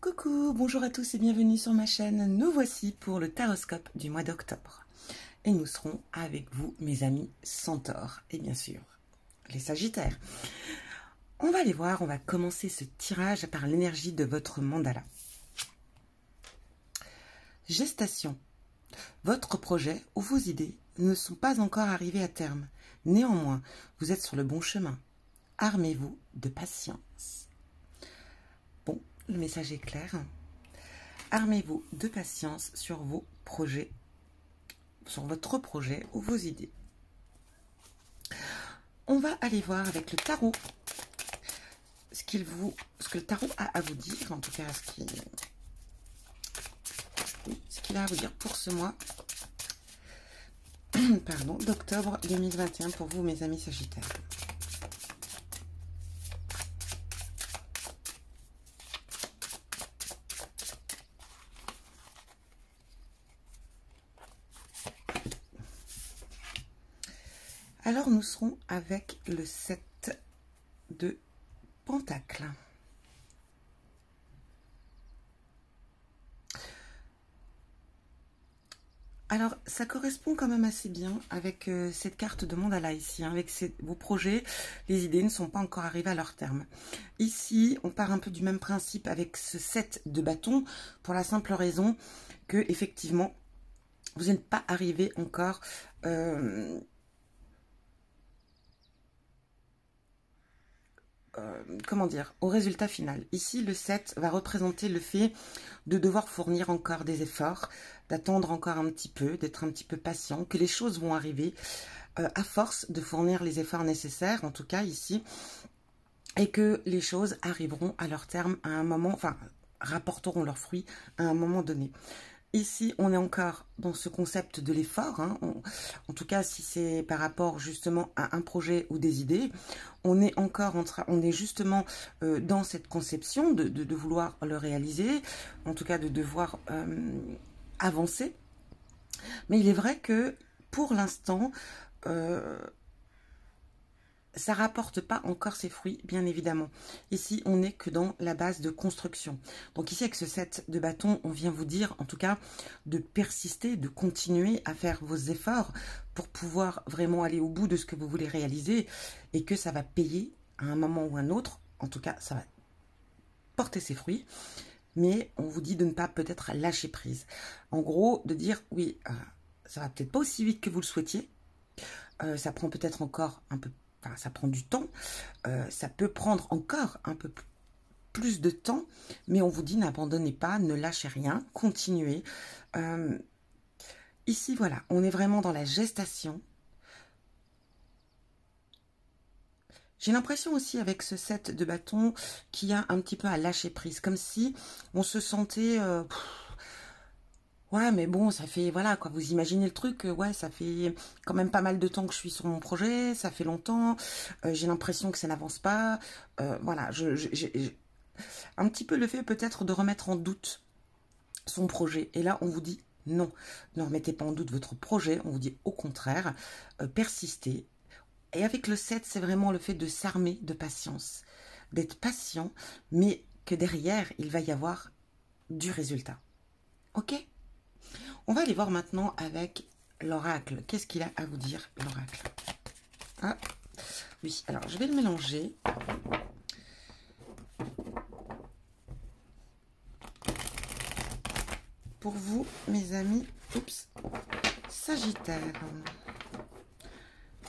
Coucou, bonjour à tous et bienvenue sur ma chaîne. Nous voici pour le taroscope du mois d'octobre. Et nous serons avec vous, mes amis centaures. Et bien sûr, les sagittaires. On va aller voir, on va commencer ce tirage par l'énergie de votre mandala. Gestation. Votre projet ou vos idées ne sont pas encore arrivés à terme. Néanmoins, vous êtes sur le bon chemin. Armez-vous de patience. Bon, le message est clair. Armez-vous de patience sur vos projets, sur votre projet ou vos idées. On va aller voir avec le tarot ce que le tarot a à vous dire, en tout cas ce qu'il a à vous dire pour ce mois pardon, d'octobre 2021 pour vous, mes amis sagittaires. Alors, nous serons avec le 7 de Pentacle. Alors, ça correspond quand même assez bien avec cette carte de mandala ici, hein, avec vos projets. Les idées ne sont pas encore arrivées à leur terme. Ici, on part un peu du même principe avec ce 7 de bâton, pour la simple raison que, effectivement, vous n'êtes pas arrivé encore comment dire, au résultat final. Ici, le 7 va représenter le fait de devoir fournir encore des efforts, d'attendre encore un petit peu, d'être un petit peu patient, que les choses vont arriver à force de fournir les efforts nécessaires, en tout cas ici, et que les choses arriveront à leur terme à un moment, enfin, rapporteront leurs fruits à un moment donné. Ici, on est encore dans ce concept de l'effort, hein. En tout cas, si c'est par rapport justement à un projet ou des idées, on est encore on est justement dans cette conception de vouloir le réaliser, en tout cas de devoir avancer. Mais il est vrai que pour l'instant, ça rapporte pas encore ses fruits, bien évidemment. Ici, on n'est que dans la base de construction. Donc ici, avec ce 7 de bâton, on vient vous dire, en tout cas, de persister, de continuer à faire vos efforts pour pouvoir vraiment aller au bout de ce que vous voulez réaliser et que ça va payer à un moment ou un autre. En tout cas, ça va porter ses fruits. Mais on vous dit de ne pas peut-être lâcher prise. En gros, de dire, oui, ça va peut-être pas aussi vite que vous le souhaitiez. Ça prend peut-être encore un peu. Enfin, ça prend du temps, ça peut prendre encore un peu plus de temps, mais on vous dit n'abandonnez pas, ne lâchez rien, continuez. Ici, voilà, on est vraiment dans la gestation. J'ai l'impression aussi avec ce 7 de bâton qu'il y a un petit peu à lâcher prise, comme si on se sentait... ouais, mais bon, ça fait, voilà, quoi, vous imaginez le truc, ouais, ça fait quand même pas mal de temps que je suis sur mon projet, ça fait longtemps, j'ai l'impression que ça n'avance pas, voilà, j'ai un petit peu le fait peut-être de remettre en doute son projet, et là, on vous dit non, ne remettez pas en doute votre projet, on vous dit au contraire, persistez, et avec le 7, c'est vraiment le fait de s'armer de patience, d'être patient, mais que derrière, il va y avoir du résultat, ok ? On va aller voir maintenant avec l'oracle. Qu'est-ce qu'il a à vous dire, l'oracle? Ah, oui, alors je vais le mélanger. Pour vous, mes amis, oups, Sagittaire,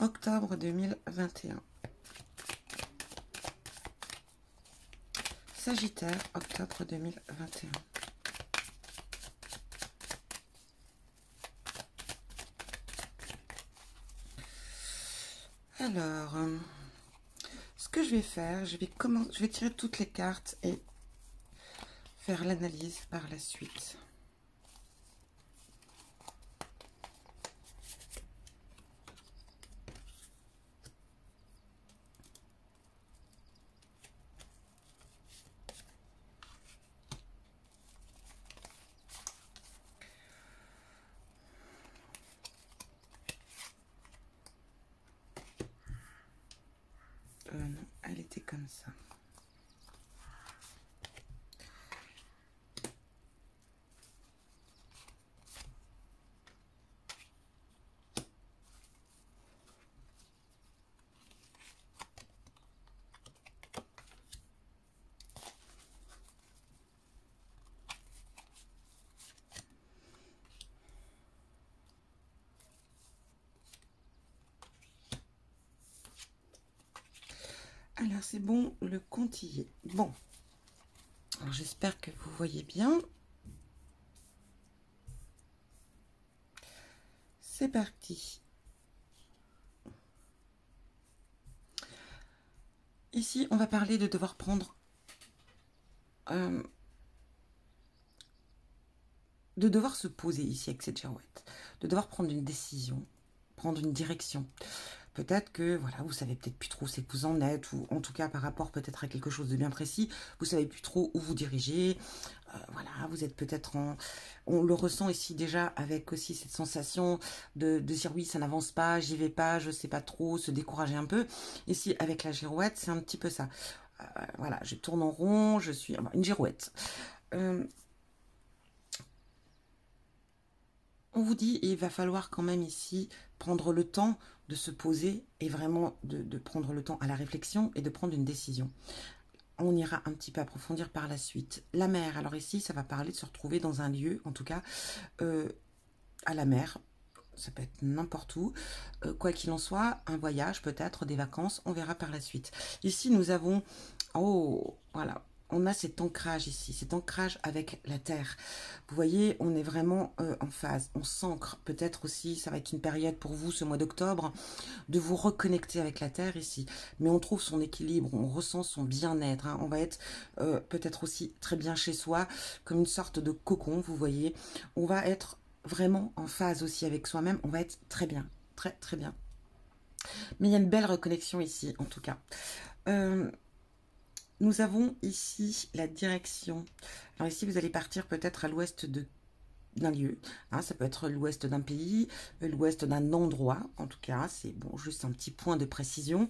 octobre 2021. Sagittaire, octobre 2021. Alors, ce que je vais faire, je vais tirer toutes les cartes et faire l'analyse par la suite. Non, elle était comme ça. c'est bon, le compte y est. Bon, alors j'espère que vous voyez bien. C'est parti. Ici, on va parler de devoir prendre... de devoir se poser ici avec cette girouette. De devoir prendre une décision, prendre une direction. Peut-être que, voilà, vous savez peut-être plus trop où c'est que vous en êtes, ou en tout cas par rapport peut-être à quelque chose de bien précis, vous savez plus trop où vous dirigez. Voilà, vous êtes peut-être en... On le ressent ici déjà avec aussi cette sensation de dire oui, ça n'avance pas, j'y vais pas, je sais pas trop, se décourager un peu. Ici, avec la girouette, c'est un petit peu ça. Voilà, je tourne en rond, je suis... une girouette. On vous dit, il va falloir quand même ici prendre le temps de se poser et vraiment de prendre le temps à la réflexion et de prendre une décision. On ira un petit peu approfondir par la suite. La mer, alors ici, ça va parler de se retrouver dans un lieu, en tout cas, à la mer. Ça peut être n'importe où. Quoi qu'il en soit, un voyage, peut-être, des vacances, on verra par la suite. Ici, nous avons... Oh, voilà. On a cet ancrage ici, cet ancrage avec la terre. Vous voyez, on est vraiment en phase. On s'ancre. Peut-être aussi, ça va être une période pour vous, ce mois d'octobre, de vous reconnecter avec la terre ici. Mais on trouve son équilibre, on ressent son bien-être. Hein. On va être peut-être aussi très bien chez soi, comme une sorte de cocon, vous voyez. On va être vraiment en phase aussi avec soi-même. On va être très bien, très très bien. Mais il y a une belle reconnexion ici, en tout cas. Nous avons ici la direction. Alors ici, vous allez partir peut-être à l'ouest d'un lieu. Hein, ça peut être l'ouest d'un pays, l'ouest d'un endroit. En tout cas, c'est bon, juste un petit point de précision.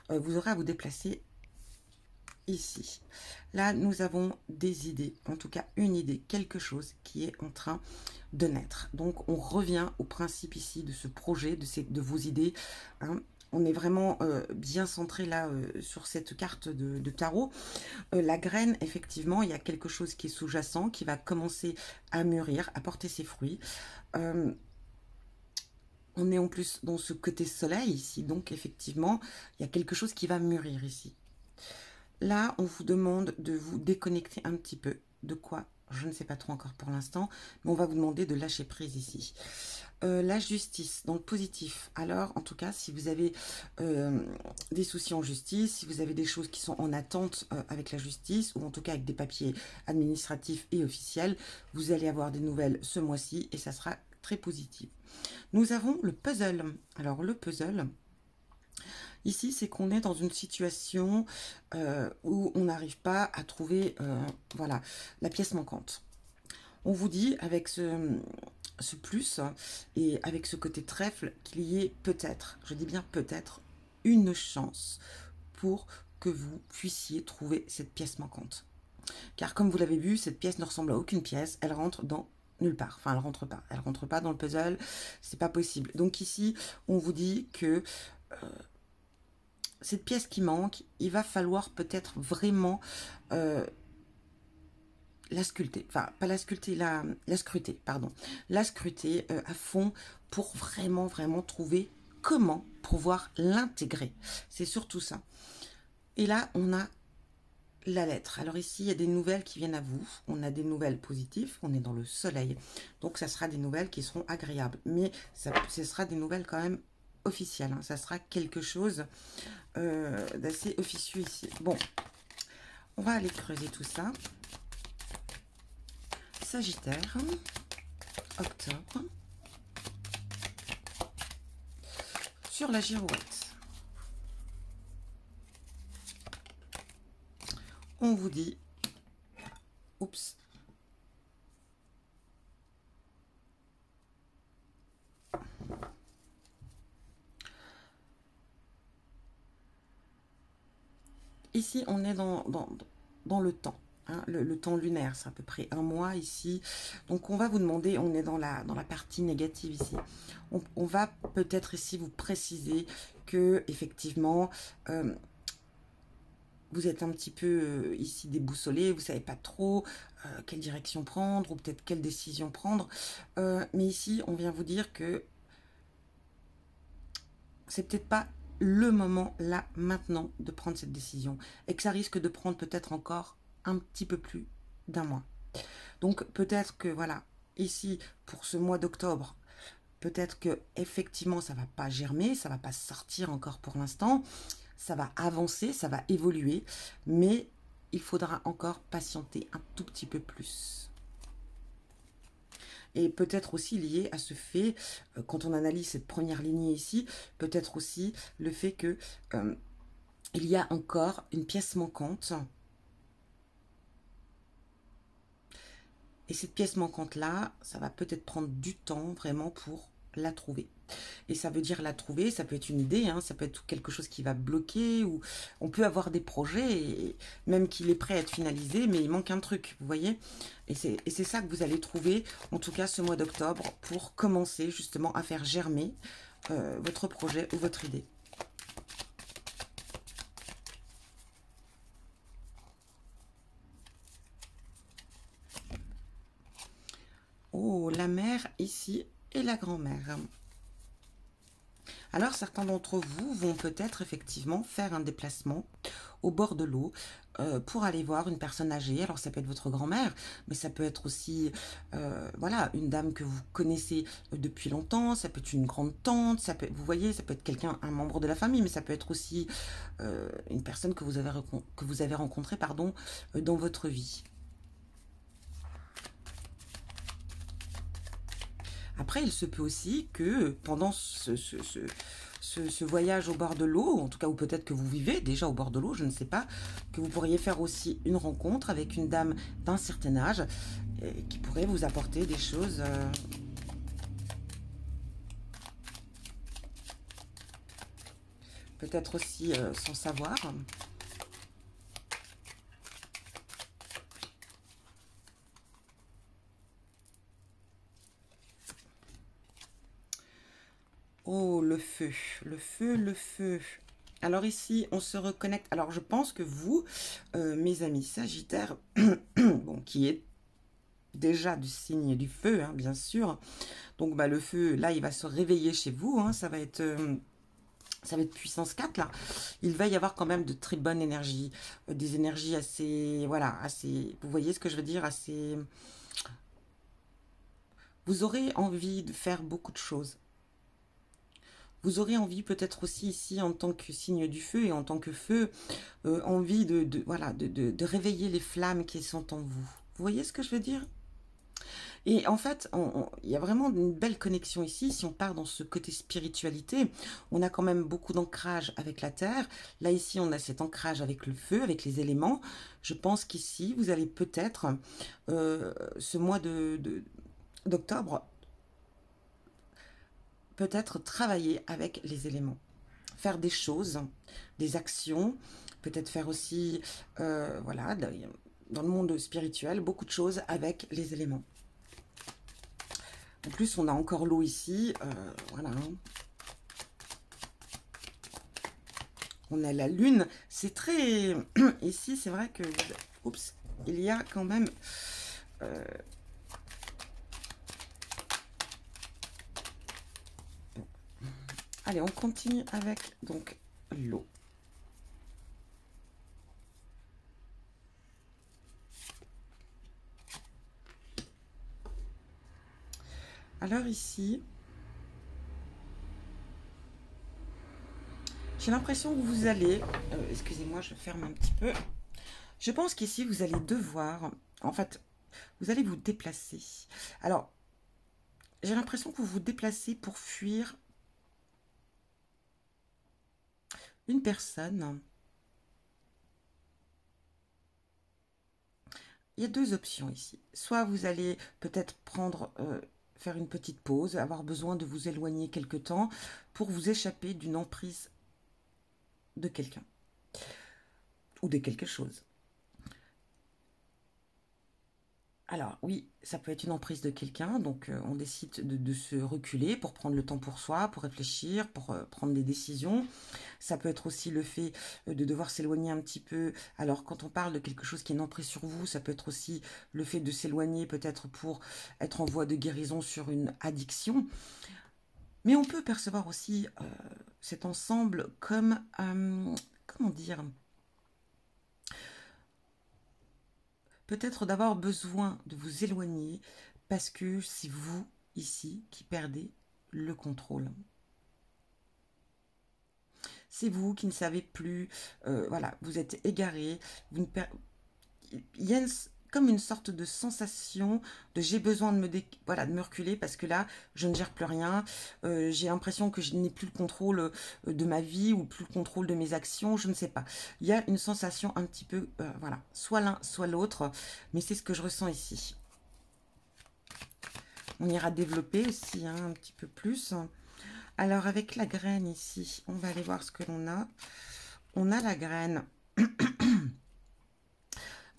Vous aurez à vous déplacer ici. Là, nous avons des idées. En tout cas, une idée, quelque chose qui est en train de naître. Donc, on revient au principe ici de ce projet, de vos idées. Hein. On est vraiment bien centré là sur cette carte de tarot. La graine, effectivement, il y a quelque chose qui est sous-jacent, qui va commencer à mûrir, à porter ses fruits. On est en plus dans ce côté soleil ici, donc effectivement, il y a quelque chose qui va mûrir ici. Là, on vous demande de vous déconnecter un petit peu. De quoi? Je ne sais pas trop encore pour l'instant, mais on va vous demander de lâcher prise ici. La justice, dans le positif. Alors, en tout cas, si vous avez des soucis en justice, si vous avez des choses qui sont en attente avec la justice, ou en tout cas avec des papiers administratifs et officiels, vous allez avoir des nouvelles ce mois-ci et ça sera très positif. Nous avons le puzzle. Alors, le puzzle... Ici, c'est qu'on est dans une situation où on n'arrive pas à trouver voilà, la pièce manquante. On vous dit, avec ce plus et avec ce côté trèfle, qu'il y ait peut-être, je dis bien peut-être, une chance pour que vous puissiez trouver cette pièce manquante. Car comme vous l'avez vu, cette pièce ne ressemble à aucune pièce, elle rentre dans nulle part. Enfin, elle rentre pas dans le puzzle, c'est pas possible. Donc ici, on vous dit que... cette pièce qui manque, il va falloir peut-être vraiment la sculpter. Enfin, pas la sculpter, la scruter, pardon. La scruter à fond pour vraiment, vraiment trouver comment pouvoir l'intégrer. C'est surtout ça. Et là, on a la lettre. Alors ici, il y a des nouvelles qui viennent à vous. On a des nouvelles positives. On est dans le soleil. Donc, ça sera des nouvelles qui seront agréables. Mais ce sera des nouvelles quand même officielles. Hein. Ça sera quelque chose d'assez officieux ici. Bon, on va aller creuser tout ça. Sagittaire, octobre, sur la girouette. On vous dit, oups, ici on est dans le temps. Hein, le temps lunaire, c'est à peu près un mois ici. Donc, on va vous demander, on est dans la partie négative ici. On va peut-être ici vous préciser que, effectivement, vous êtes un petit peu ici déboussolé, vous ne savez pas trop quelle direction prendre ou peut-être quelle décision prendre. Mais ici, on vient vous dire que c'est peut-être pas le moment, là, maintenant, de prendre cette décision. Et que ça risque de prendre peut-être encore un petit peu plus d'un mois. Donc peut-être que, voilà, ici, pour ce mois d'octobre, peut-être que effectivement ça va pas germer, ça va pas sortir encore pour l'instant, ça va avancer, ça va évoluer, mais il faudra encore patienter un tout petit peu plus. Et peut-être aussi lié à ce fait, quand on analyse cette première lignée ici, peut-être aussi le fait que il y a encore une pièce manquante. Et cette pièce manquante-là, ça va peut-être prendre du temps vraiment pour la trouver. Et ça veut dire la trouver, ça peut être une idée, hein, ça peut être quelque chose qui va bloquer, ou on peut avoir des projets, et même qu'il est prêt à être finalisé, mais il manque un truc, vous voyez. Et c'est ça que vous allez trouver, en tout cas ce mois d'octobre, pour commencer justement à faire germer votre projet ou votre idée. Oh, la mère ici et la grand-mère. Alors, certains d'entre vous vont peut-être effectivement faire un déplacement au bord de l'eau pour aller voir une personne âgée. Alors, ça peut être votre grand-mère, mais ça peut être aussi voilà, une dame que vous connaissez depuis longtemps, ça peut être une grande-tante, vous voyez, ça peut être quelqu'un, un membre de la famille, mais ça peut être aussi une personne que vous avez rencontrée pardon, dans votre vie. Après, il se peut aussi que pendant ce voyage au bord de l'eau, en tout cas, ou peut-être que vous vivez déjà au bord de l'eau, je ne sais pas, que vous pourriez faire aussi une rencontre avec une dame d'un certain âge qui pourrait vous apporter des choses peut-être aussi sans savoir. Oh, le feu, le feu, le feu. Alors ici, on se reconnecte. Alors, je pense que vous, mes amis Sagittaires, bon, qui est déjà du signe du feu, hein, bien sûr. Donc, bah, le feu, là, il va se réveiller chez vous. Hein, ça va être puissance 4, là. Il va y avoir quand même de très bonnes énergies. Des énergies assez, voilà, assez, vous voyez ce que je veux dire, assez... Vous aurez envie de faire beaucoup de choses. Vous aurez envie peut-être aussi ici en tant que signe du feu et en tant que feu, envie voilà, de réveiller les flammes qui sont en vous. Vous voyez ce que je veux dire? Et en fait, il y a vraiment une belle connexion ici. Si on part dans ce côté spiritualité, on a quand même beaucoup d'ancrage avec la terre. Là, ici, on a cet ancrage avec le feu, avec les éléments. Je pense qu'ici, vous allez peut-être, ce mois d'octobre, peut-être travailler avec les éléments, faire des choses, des actions, peut-être faire aussi, voilà, dans le monde spirituel, beaucoup de choses avec les éléments. En plus, on a encore l'eau ici, voilà. On a la lune, c'est très... Ici, c'est vrai que... Oups, il y a quand même... Allez, on continue avec donc l'eau. Alors ici, j'ai l'impression que vous allez... excusez-moi, je ferme un petit peu. Je pense qu'ici, vous allez devoir... En fait, vous allez vous déplacer. Alors, j'ai l'impression que vous vous déplacez pour fuir une personne. Il y a deux options ici. Soit vous allez peut-être prendre, faire une petite pause, avoir besoin de vous éloigner quelque temps pour vous échapper d'une emprise de quelqu'un ou de quelque chose. Alors oui, ça peut être une emprise de quelqu'un, donc on décide de se reculer pour prendre le temps pour soi, pour réfléchir, pour prendre des décisions. Ça peut être aussi le fait de devoir s'éloigner un petit peu. Alors quand on parle de quelque chose qui est une emprise sur vous, ça peut être aussi le fait de s'éloigner peut-être pour être en voie de guérison sur une addiction. Mais on peut percevoir aussi cet ensemble comme, comment dire, peut-être d'avoir besoin de vous éloigner parce que c'est vous, ici, qui perdez le contrôle. C'est vous qui ne savez plus, voilà, vous êtes égaré, vous ne il y a comme une sorte de sensation de j'ai besoin de voilà, de me reculer parce que là, je ne gère plus rien. J'ai l'impression que je n'ai plus le contrôle de ma vie ou plus le contrôle de mes actions, je ne sais pas. Il y a une sensation un petit peu, voilà, soit l'un, soit l'autre, mais c'est ce que je ressens ici. On ira développer aussi hein, un petit peu plus. Alors, avec la graine ici, on va aller voir ce que l'on a. On a la graine.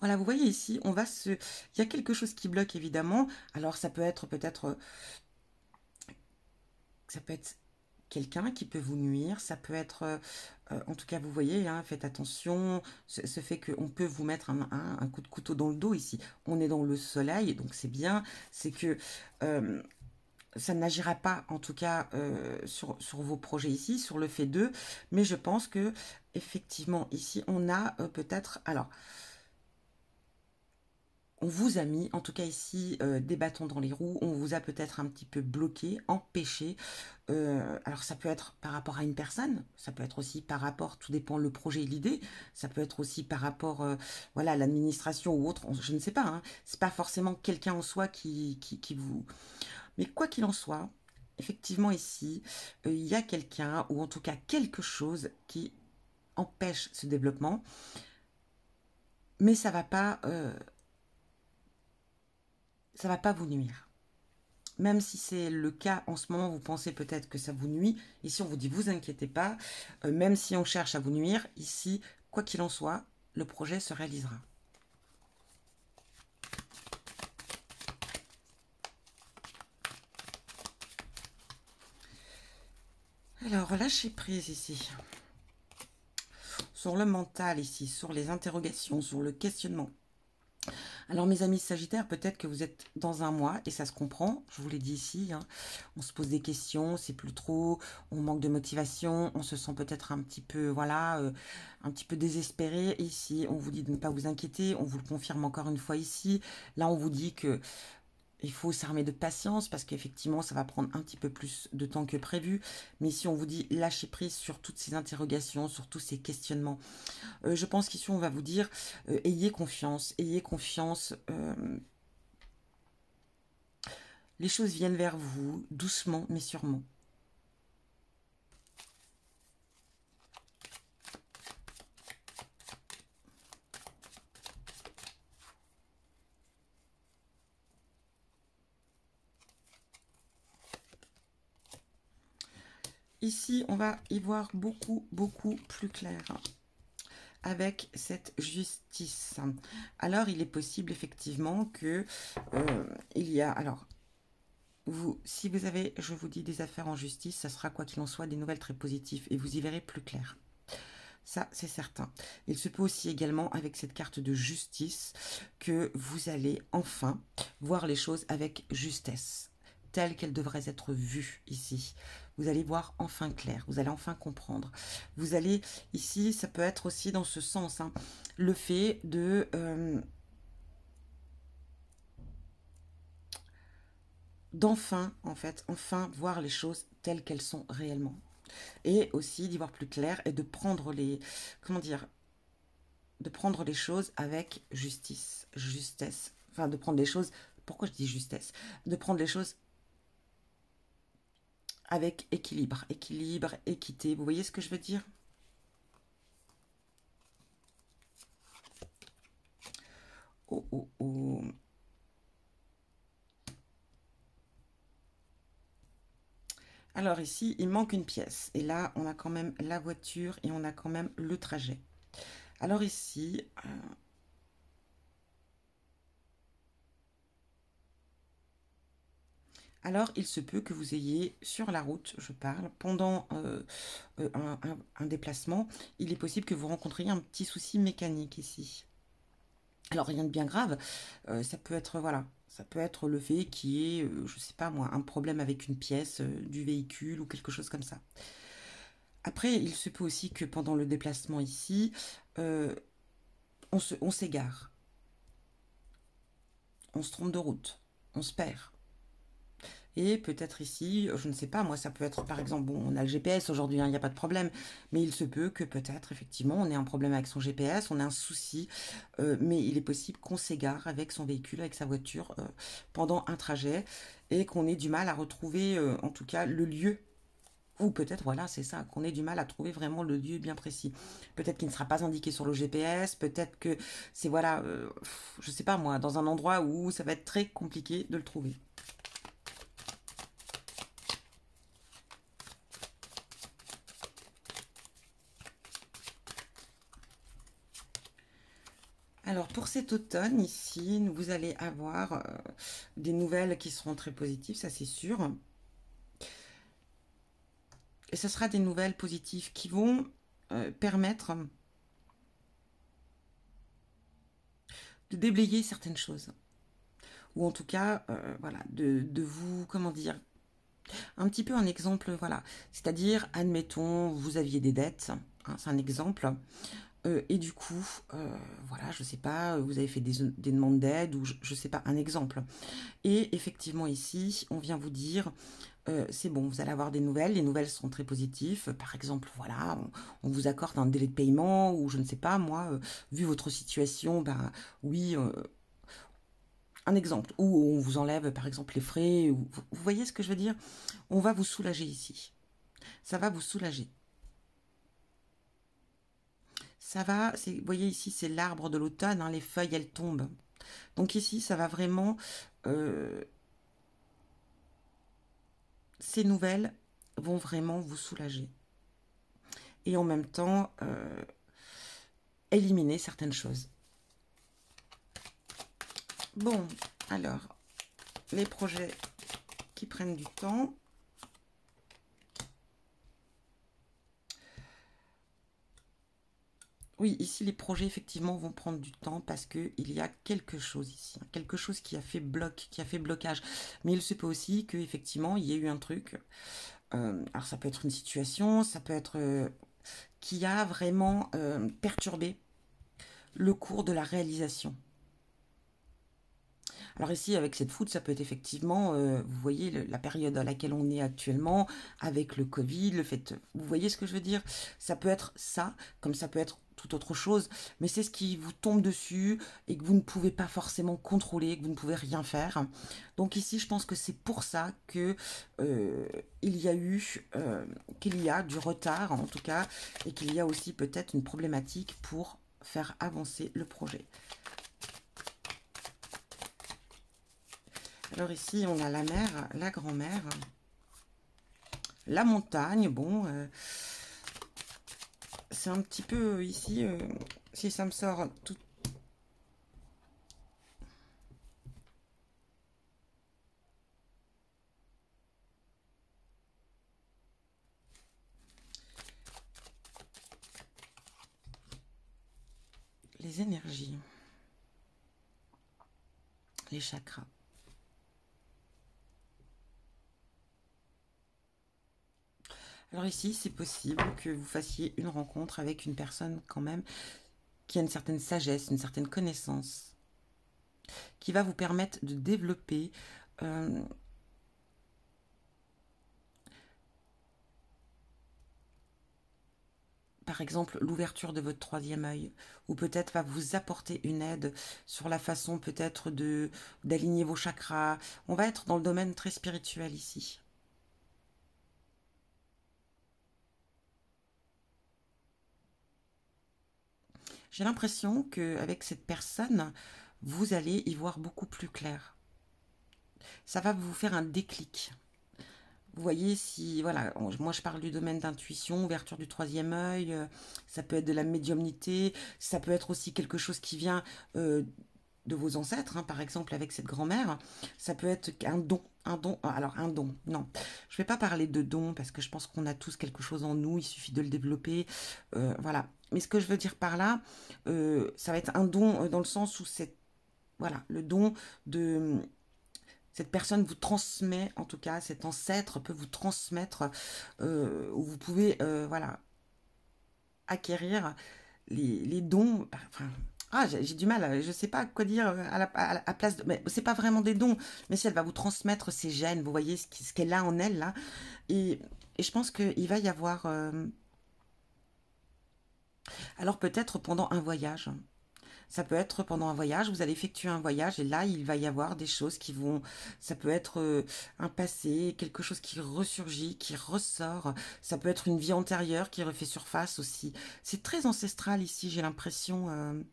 Voilà, vous voyez ici, on va se... Il y a quelque chose qui bloque, évidemment. Alors, ça peut être peut-être... Ça peut être quelqu'un qui peut vous nuire. Ça peut être... en tout cas, vous voyez, hein, faites attention. Ce fait qu'on peut vous mettre un coup de couteau dans le dos ici. On est dans le soleil, donc c'est bien. C'est que... ça n'agira pas, en tout cas, sur vos projets ici, sur le fait d'eux. Mais je pense que, effectivement, ici, on a peut-être... Alors... On vous a mis, en tout cas ici, des bâtons dans les roues. On vous a peut-être un petit peu bloqué, empêché. Alors ça peut être par rapport à une personne, ça peut être aussi par rapport, tout dépend le projet et l'idée. Ça peut être aussi par rapport, voilà, à l'administration ou autre. Je ne sais pas. Hein. C'est pas forcément quelqu'un en soi qui vous. Mais quoi qu'il en soit, effectivement ici, il y a quelqu'un ou en tout cas quelque chose qui empêche ce développement. Mais ça va pas. Ça va pas vous nuire. Même si c'est le cas en ce moment, vous pensez peut-être que ça vous nuit. Ici, on vous dit, vous inquiétez pas. Même si on cherche à vous nuire, ici, quoi qu'il en soit, le projet se réalisera. Alors, lâchez prise ici. Sur le mental ici, sur les interrogations, sur le questionnement. Alors mes amis Sagittaires, peut-être que vous êtes dans un mois et ça se comprend, je vous l'ai dit ici, hein. On se pose des questions, c'est plus trop, on manque de motivation, on se sent peut-être un petit peu, voilà, un petit peu désespéré. Ici, on vous dit de ne pas vous inquiéter, on vous le confirme encore une fois ici. Là, on vous dit que il faut s'armer de patience parce qu'effectivement, ça va prendre un petit peu plus de temps que prévu. Mais si on vous dit lâcher prise sur toutes ces interrogations, sur tous ces questionnements, je pense qu'ici, on va vous dire ayez confiance, ayez confiance. Les choses viennent vers vous, doucement mais sûrement. Ici, on va y voir beaucoup, beaucoup plus clair avec cette justice. Alors, il est possible effectivement que il y a... Alors, si vous avez, je vous dis, des affaires en justice, ça sera quoi qu'il en soit des nouvelles très positives et vous y verrez plus clair. Ça, c'est certain. Il se peut aussi également, avec cette carte de justice, que vous allez enfin voir les choses avec justesse, telles qu'elles devraient être vues ici. Vous allez voir enfin clair, vous allez enfin comprendre. Vous allez, ici, ça peut être aussi dans ce sens, hein, le fait de... d'enfin, en fait, enfin voir les choses telles qu'elles sont réellement. Et aussi d'y voir plus clair et de prendre les... Comment dire, de prendre les choses avec justice, justesse, enfin de prendre les choses, pourquoi je dis justesse, de prendre les choses avec équilibre, équilibre, équité, vous voyez ce que je veux dire? Oh, oh, oh. Alors ici, il manque une pièce. Et là, on a quand même la voiture et on a quand même le trajet. Alors ici, alors, il se peut que vous ayez sur la route, je parle, pendant un déplacement, il est possible que vous rencontriez un petit souci mécanique ici. Alors, rien de bien grave, ça peut être, voilà, Ça peut être le fait qu'il y ait, je sais pas moi, un problème avec une pièce du véhicule ou quelque chose comme ça. Après, il se peut aussi que pendant le déplacement ici, euh, on s'égare, on se trompe de route, on se perd. Et peut-être ici, je ne sais pas, moi ça peut être par exemple, bon on a le GPS aujourd'hui, il n'y a pas de problème, mais il se peut que peut-être effectivement on ait un problème avec son GPS, on a un souci, mais il est possible qu'on s'égare avec son véhicule, avec sa voiture pendant un trajet et qu'on ait du mal à retrouver en tout cas le lieu. Ou peut-être, voilà, c'est ça, qu'on ait du mal à trouver vraiment le lieu bien précis. Peut-être qu'il ne sera pas indiqué sur le GPS, peut-être que c'est, voilà, je sais pas moi, dans un endroit où ça va être très compliqué de le trouver. Alors pour cet automne, ici, vous allez avoir des nouvelles qui seront très positives, ça c'est sûr. Et ce sera des nouvelles positives qui vont permettre de déblayer certaines choses. Ou en tout cas, voilà, de vous, comment dire, un petit peu un exemple, voilà. C'est-à-dire, admettons, vous aviez des dettes, hein, c'est un exemple. Et du coup, voilà, je sais pas, vous avez fait des demandes d'aide ou je sais pas, un exemple. Et effectivement ici, on vient vous dire, c'est bon, vous allez avoir des nouvelles, les nouvelles seront très positives. Par exemple, voilà, on vous accorde un délai de paiement ou je ne sais pas, moi, vu votre situation, bah oui, un exemple, ou on vous enlève par exemple les frais, vous voyez ce que je veux dire? On va vous soulager ici. Ça va vous soulager. Ça va, vous voyez ici, c'est l'arbre de l'automne, hein, les feuilles, elles tombent. Donc ici, ça va vraiment... ces nouvelles vont vraiment vous soulager. Et en même temps, éliminer certaines choses. Bon, alors, les projets qui prennent du temps. Oui, ici, les projets, effectivement, vont prendre du temps parce qu'il y a quelque chose ici. Quelque chose qui a fait bloc, qui a fait blocage. Mais il se peut aussi qu'effectivement, il y ait eu un truc. Alors, ça peut être une situation, ça peut être qui a vraiment perturbé le cours de la réalisation. Alors ici, avec cette food, ça peut être effectivement, vous voyez, la période à laquelle on est actuellement, avec le Covid, le fait, vous voyez ce que je veux dire? Ça peut être ça, comme ça peut être tout autre chose, mais c'est ce qui vous tombe dessus et que vous ne pouvez pas forcément contrôler, que vous ne pouvez rien faire. Donc ici, je pense que c'est pour ça que il y a eu, qu'il y a du retard en tout cas, et qu'il y a aussi peut-être une problématique pour faire avancer le projet. Alors ici, on a la mer, la grand-mère, la montagne. Bon, c'est un petit peu ici, si ça me sort tout... Les énergies, les chakras. Alors ici, c'est possible que vous fassiez une rencontre avec une personne quand même qui a une certaine sagesse, une certaine connaissance, qui va vous permettre de développer par exemple l'ouverture de votre troisième œil, ou peut-être va vous apporter une aide sur la façon peut-être d'aligner vos chakras. On va être dans le domaine très spirituel ici. J'ai l'impression qu'avec cette personne, vous allez y voir beaucoup plus clair. Ça va vous faire un déclic. Vous voyez, si, voilà, moi je parle du domaine d'intuition, ouverture du troisième œil, ça peut être de la médiumnité, ça peut être aussi quelque chose qui vient de vos ancêtres, hein, par exemple avec cette grand-mère, ça peut être un don, alors un don, non, je ne vais pas parler de don parce que je pense qu'on a tous quelque chose en nous, il suffit de le développer, voilà. Mais ce que je veux dire par là, ça va être un don dans le sens où c'est, voilà, le don de Cette personne vous transmet, en tout cas, cet ancêtre peut vous transmettre, ou vous pouvez, voilà, acquérir les dons. Enfin, ah, j'ai du mal, je sais pas quoi dire à la place de. Mais c'est pas vraiment des dons, mais si elle va vous transmettre ses gènes, vous voyez ce qu'elle a en elle là. Et, et je pense qu'il va y avoir. Alors peut-être pendant un voyage. Ça peut être pendant un voyage, vous allez effectuer un voyage et là, il va y avoir des choses qui vont... Ça peut être un passé, quelque chose qui ressurgit, qui ressort. Ça peut être une vie antérieure qui refait surface aussi. C'est très ancestral ici, j'ai l'impression.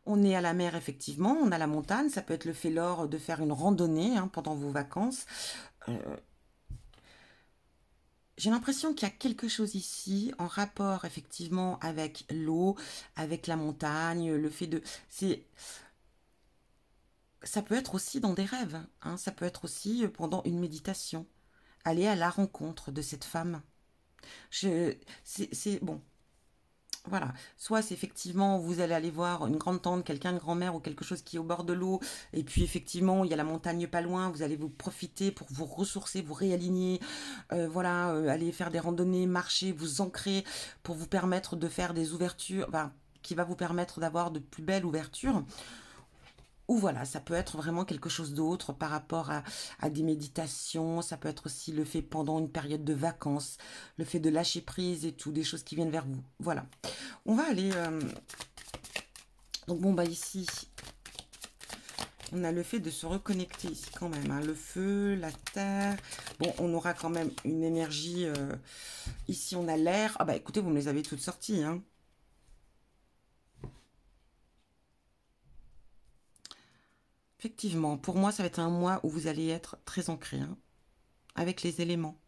On est à la mer, effectivement, on a la montagne. Ça peut être le fait lors de faire une randonnée hein, pendant vos vacances. Euh, J'ai l'impression qu'il y a quelque chose ici en rapport effectivement avec l'eau, avec la montagne, le fait de... C'est, ça peut être aussi dans des rêves, hein, ça peut être aussi pendant une méditation. Aller à la rencontre de cette femme. Bon, voilà. Soit c'est effectivement vous allez aller voir une grande tante, quelqu'un de grand-mère ou quelque chose qui est au bord de l'eau, et puis effectivement il y a la montagne pas loin. Vous allez vous profiter pour vous ressourcer, vous réaligner, voilà, aller faire des randonnées, marcher, vous ancrer pour vous permettre de faire des ouvertures, enfin, qui va vous permettre d'avoir de plus belles ouvertures. Ou voilà, ça peut être vraiment quelque chose d'autre par rapport à des méditations, ça peut être aussi le fait pendant une période de vacances, le fait de lâcher prise et tout, des choses qui viennent vers vous. Voilà. On va aller... Donc bon, bah ici, on a le fait de se reconnecter ici quand même. Hein. Le feu, la terre. Bon, on aura quand même une énergie... Ici, on a l'air. Ah bah écoutez, vous me les avez toutes sorties, hein. Effectivement, pour moi, ça va être un mois où vous allez être très ancré hein, avec les éléments.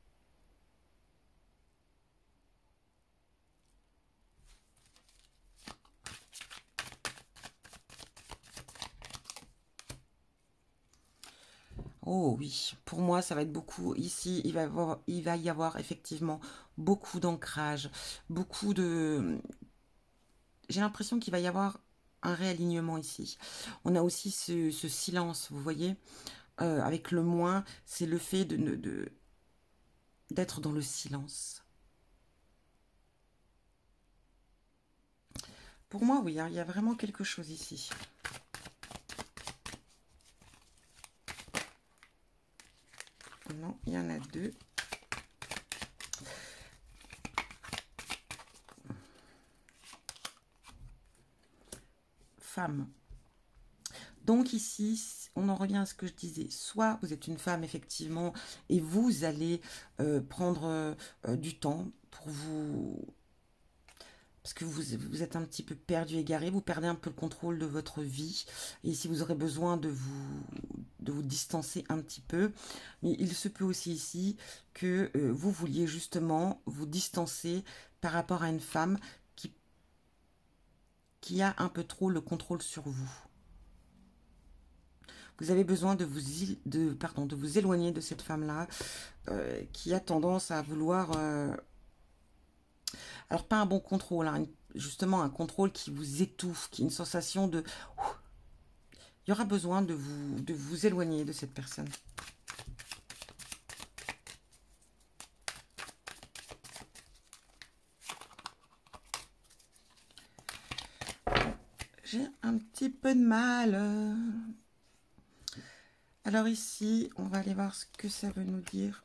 Oh oui, pour moi, ça va être beaucoup. Ici, il va y avoir effectivement beaucoup d'ancrage, beaucoup de... J'ai l'impression qu'il va y avoir un réalignement ici. On a aussi ce silence, vous voyez, avec le moins, c'est le fait d'être dans le silence. Pour moi, oui, hein, il y a vraiment quelque chose ici. Non, il y en a deux. Femme. Donc ici, on en revient à ce que je disais. Soit vous êtes une femme, effectivement, et vous allez prendre du temps pour vous... Parce que vous êtes un petit peu perdu, égaré, vous perdez un peu le contrôle de votre vie. Et ici, vous aurez besoin de vous distancer un petit peu. Mais il se peut aussi ici que vous vouliez justement vous distancer par rapport à une femme qui a un peu trop le contrôle sur vous. Vous avez besoin de vous éloigner de cette femme-là qui a tendance à vouloir... alors, pas un bon contrôle, hein, justement un contrôle qui vous étouffe, qui est une sensation de... Il y aura besoin de vous éloigner de cette personne. J'ai un petit peu de mal. Alors ici, on va aller voir ce que ça veut nous dire.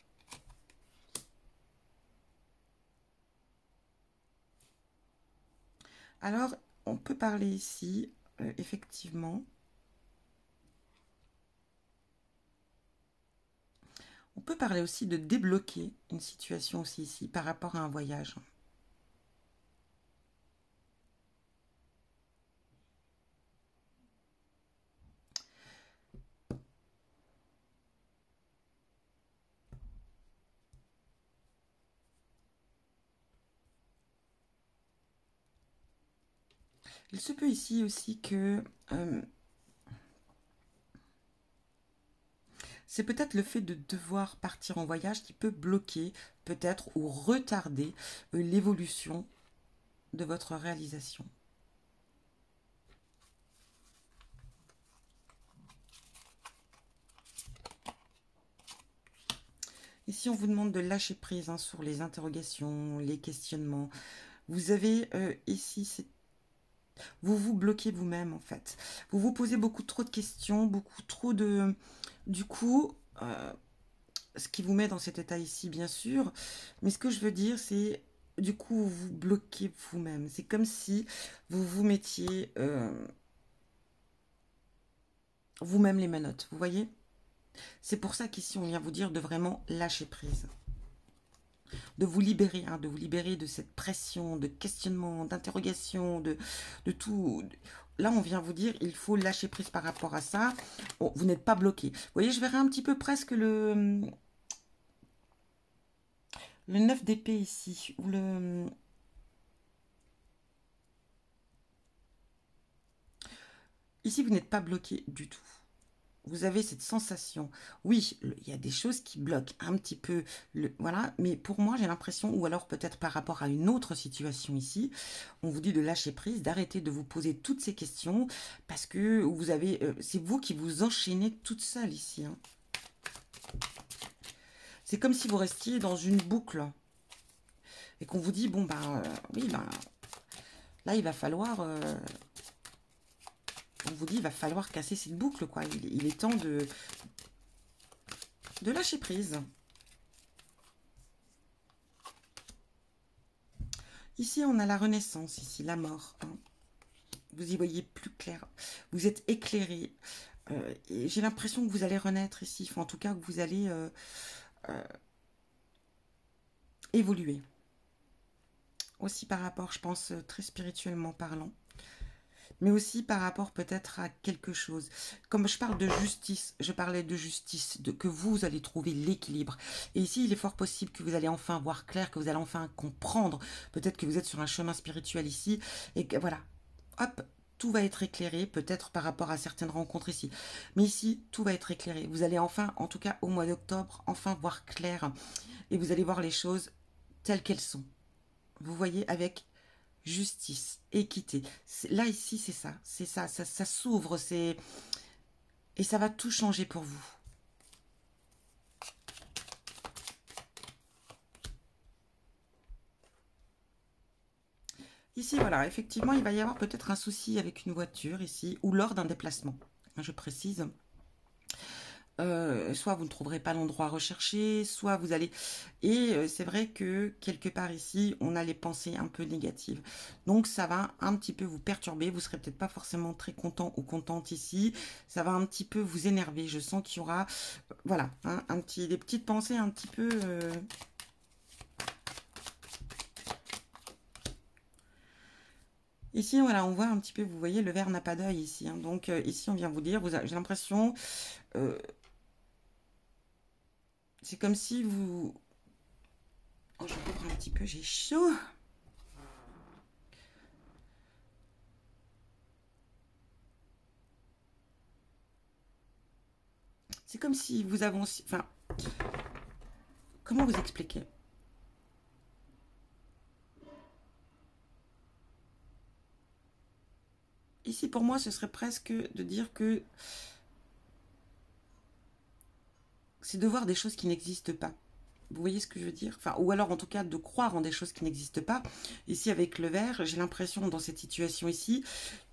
Alors, on peut parler ici, effectivement. On peut parler aussi de débloquer une situation aussi ici par rapport à un voyage. Il se peut ici aussi que c'est peut-être le fait de devoir partir en voyage qui peut bloquer peut-être ou retarder l'évolution de votre réalisation. Ici, on vous demande de lâcher prise hein, sur les interrogations, les questionnements. Vous avez ici, vous vous bloquez vous-même en fait. Vous vous posez beaucoup trop de questions, beaucoup trop de... Du coup, ce qui vous met dans cet état ici, bien sûr. Mais ce que je veux dire, c'est... Du coup, vous vous bloquez vous-même. C'est comme si vous vous mettiez vous-même les menottes. Vous voyez? C'est pour ça qu'ici, on vient vous dire de vraiment lâcher prise. De vous libérer, hein, de vous libérer de cette pression, de questionnement, d'interrogation, de tout. Là, on vient vous dire, il faut lâcher prise par rapport à ça. Bon, vous n'êtes pas bloqué. Vous voyez, je verrai un petit peu presque le 9 d'épée ici, ou le... Ici, vous n'êtes pas bloqué du tout. Vous avez cette sensation. Oui, il y a des choses qui bloquent un petit peu. Voilà, mais pour moi, j'ai l'impression, ou alors peut-être par rapport à une autre situation ici, on vous dit de lâcher prise, d'arrêter de vous poser toutes ces questions, parce que vous avez, c'est vous qui vous enchaînez toute seule ici. Hein. C'est comme si vous restiez dans une boucle et qu'on vous dit, bon, ben, oui, ben, là, il va falloir... on vous dit, il va falloir casser cette boucle, quoi. Il est temps de lâcher prise. Ici, on a la renaissance, ici, la mort. Hein. Vous y voyez plus clair. Vous êtes éclairé. J'ai l'impression que vous allez renaître ici. Enfin, en tout cas, que vous allez évoluer. Aussi par rapport, je pense, très spirituellement parlant. Mais aussi par rapport peut-être à quelque chose. Comme je parle de justice, je parlais de justice, que vous allez trouver l'équilibre. Et ici, il est fort possible que vous allez enfin voir clair, que vous allez enfin comprendre. Peut-être que vous êtes sur un chemin spirituel ici, et que voilà, hop, tout va être éclairé, peut-être par rapport à certaines rencontres ici. Mais ici, tout va être éclairé. Vous allez enfin, en tout cas au mois d'octobre, enfin voir clair. Et vous allez voir les choses telles qu'elles sont. Vous voyez, avec justice, équité. Là, ici, c'est ça, ça s'ouvre, c'est... Et ça va tout changer pour vous. Ici, voilà, effectivement, il va y avoir peut-être un souci avec une voiture ici, ou lors d'un déplacement, je précise. Soit vous ne trouverez pas l'endroit recherché, soit vous allez... Et c'est vrai que quelque part ici, on a les pensées un peu négatives. Donc ça va un petit peu vous perturber, vous serez peut-être pas forcément très content ou contente ici. Ça va un petit peu vous énerver. Je sens qu'il y aura, voilà, hein, des petites pensées un petit peu... Ici, voilà, on voit un petit peu, vous voyez, le verre n'a pas d'œil ici. Hein. Donc ici, on vient vous dire, j'ai l'impression... c'est comme si vous... Oh, je couvre un petit peu, j'ai chaud. C'est comme si vous avanciez... Enfin, comment vous expliquer? Ici, pour moi, ce serait presque de dire que c'est de voir des choses qui n'existent pas. Vous voyez ce que je veux dire? Enfin, ou alors, en tout cas, de croire en des choses qui n'existent pas. Ici, avec le verre, j'ai l'impression, dans cette situation ici,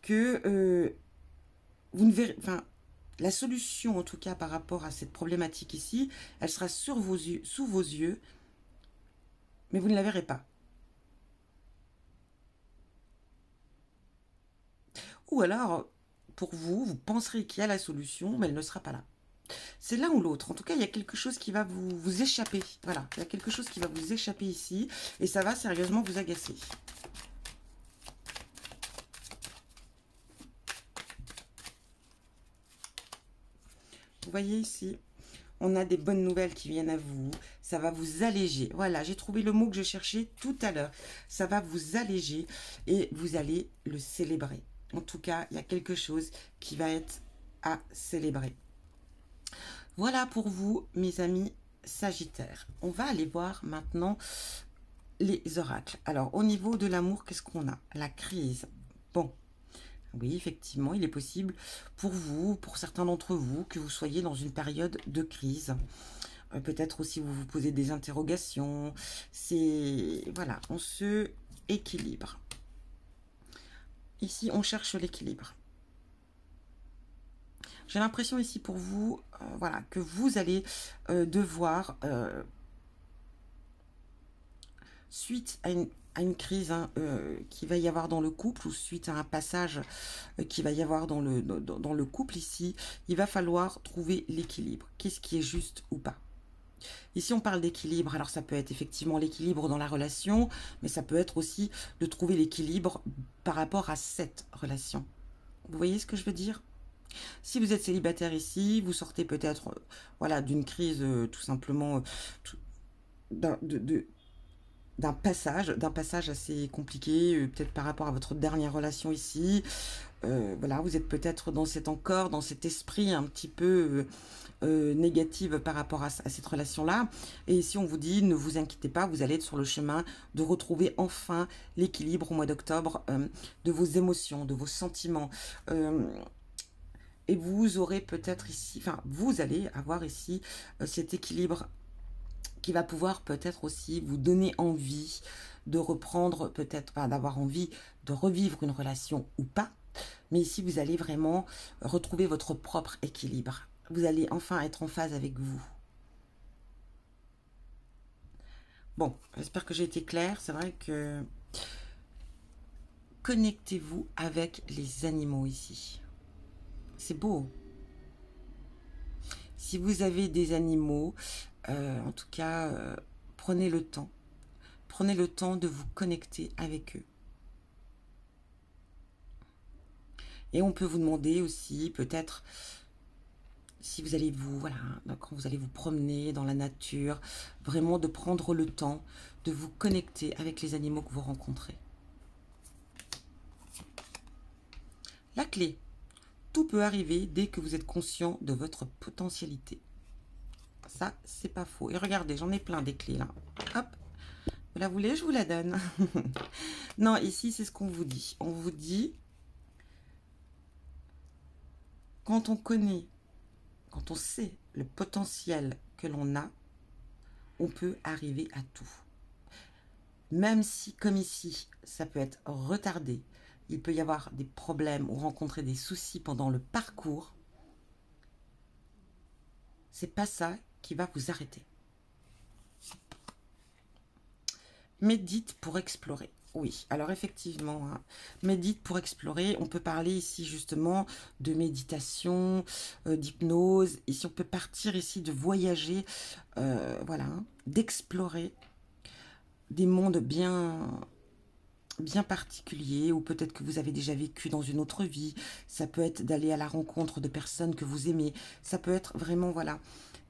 que vous ne verrez... Enfin, la solution, en tout cas, par rapport à cette problématique ici, elle sera sur vos yeux, sous vos yeux, mais vous ne la verrez pas. Ou alors, pour vous, vous penserez qu'il y a la solution, mais elle ne sera pas là. C'est l'un ou l'autre. En tout cas, il y a quelque chose qui va vous échapper. Voilà, il y a quelque chose qui va vous échapper ici, et ça va sérieusement vous agacer. Vous voyez ici, on a des bonnes nouvelles qui viennent à vous. Ça va vous alléger. Voilà, j'ai trouvé le mot que je cherchais tout à l'heure. Ça va vous alléger et vous allez le célébrer. En tout cas, il y a quelque chose qui va être à célébrer. Voilà pour vous, mes amis Sagittaires. On va aller voir maintenant les oracles. Alors, au niveau de l'amour, qu'est-ce qu'on a? La crise. Bon, oui, effectivement, il est possible pour vous, pour certains d'entre vous, que vous soyez dans une période de crise. Peut-être aussi vous vous posez des interrogations. C'est, voilà, on se équilibre. Ici, on cherche l'équilibre. J'ai l'impression ici pour vous, voilà, que vous allez devoir, suite à une crise hein, qui va y avoir dans le couple, ou suite à un passage qui va y avoir dans le couple ici, il va falloir trouver l'équilibre. Qu'est-ce qui est juste ou pas? Ici, on parle d'équilibre. Alors, ça peut être effectivement l'équilibre dans la relation, mais ça peut être aussi de trouver l'équilibre par rapport à cette relation. Vous voyez ce que je veux dire? Si vous êtes célibataire ici, vous sortez peut-être voilà, d'une crise tout simplement d'un passage assez compliqué, peut-être par rapport à votre dernière relation ici. Voilà, vous êtes peut-être dans cet esprit un petit peu négatif par rapport à cette relation-là. Et ici, on vous dit, ne vous inquiétez pas, vous allez être sur le chemin de retrouver enfin l'équilibre au mois d'octobre de vos émotions, de vos sentiments. Et vous aurez peut-être ici, enfin, vous allez avoir ici cet équilibre qui va pouvoir peut-être aussi vous donner envie de reprendre, peut-être, enfin, d'avoir envie de revivre une relation ou pas. Mais ici, vous allez vraiment retrouver votre propre équilibre. Vous allez enfin être en phase avec vous. Bon, j'espère que j'ai été claire. C'est vrai que connectez-vous avec les animaux ici. C'est beau. Si vous avez des animaux, en tout cas, prenez le temps. Prenez le temps de vous connecter avec eux. Et on peut vous demander aussi, peut-être, si vous allez voilà, quand vous allez vous promener dans la nature, vraiment de prendre le temps de vous connecter avec les animaux que vous rencontrez. La clé, tout peut arriver dès que vous êtes conscient de votre potentialité. Ça, c'est pas faux. Et regardez, j'en ai plein des clés là. Hop, vous la voulez, je vous la donne. Non, ici, c'est ce qu'on vous dit. On vous dit, quand on connaît, quand on sait le potentiel que l'on a, on peut arriver à tout. Même si, comme ici, ça peut être retardé, il peut y avoir des problèmes ou rencontrer des soucis pendant le parcours, c'est pas ça qui va vous arrêter. Médite pour explorer. Oui, alors effectivement, hein, médite pour explorer. On peut parler ici justement de méditation, d'hypnose. Ici, on peut partir ici de voyager, voilà, hein, d'explorer des mondes bien particuliers, ou peut-être que vous avez déjà vécu dans une autre vie. Ça peut être d'aller à la rencontre de personnes que vous aimez. Ça peut être vraiment, voilà.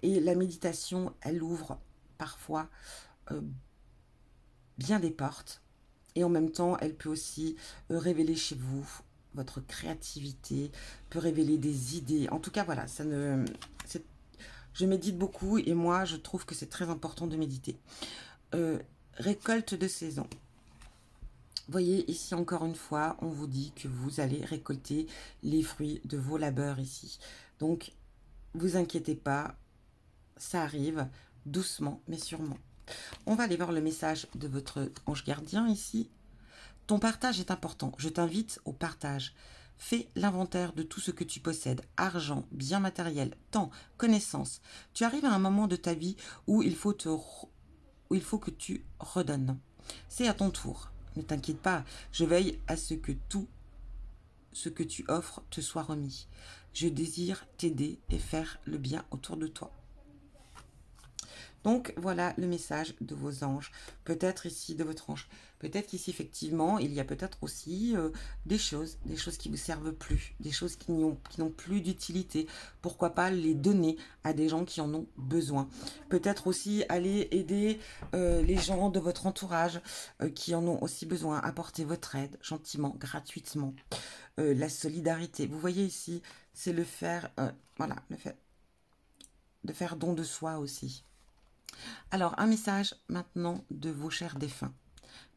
Et la méditation, elle ouvre parfois bien des portes. Et en même temps, elle peut aussi révéler chez vous votre créativité, peut révéler des idées. En tout cas, voilà, je médite beaucoup et moi, je trouve que c'est très important de méditer. Récolte de saison. Voyez, ici, encore une fois, on vous dit que vous allez récolter les fruits de vos labeurs ici. Donc, vous inquiétez pas, ça arrive doucement, mais sûrement. On va aller voir le message de votre ange gardien ici. Ton partage est important. Je t'invite au partage. Fais l'inventaire de tout ce que tu possèdes. Argent, biens matériels, temps, connaissances. Tu arrives à un moment de ta vie où il faut que tu redonnes. C'est à ton tour. Ne t'inquiète pas. Je veille à ce que tout ce que tu offres te soit remis. Je désire t'aider et faire le bien autour de toi. Donc, voilà le message de vos anges. Peut-être ici de votre ange. Peut-être qu'ici, effectivement, il y a peut-être aussi des choses qui ne vous servent plus, des choses qui n'ont plus d'utilité. Pourquoi pas les donner à des gens qui en ont besoin. Peut-être aussi aller aider les gens de votre entourage qui en ont aussi besoin. Apporter votre aide gentiment, gratuitement. La solidarité. Vous voyez ici, c'est le faire, voilà, le fait de faire don de soi aussi. Alors, un message maintenant de vos chers défunts.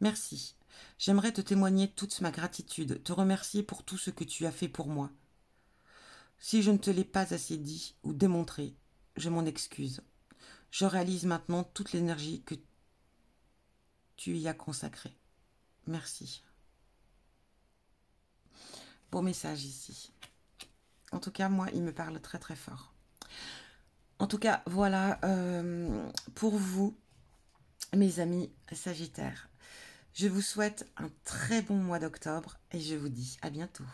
Merci. J'aimerais te témoigner toute ma gratitude, te remercier pour tout ce que tu as fait pour moi. Si je ne te l'ai pas assez dit ou démontré, je m'en excuse. Je réalise maintenant toute l'énergie que tu y as consacrée. Merci. Beau message ici. En tout cas, moi, il me parle très très fort. En tout cas, voilà pour vous, mes amis Sagittaires. Je vous souhaite un très bon mois d'octobre et je vous dis à bientôt.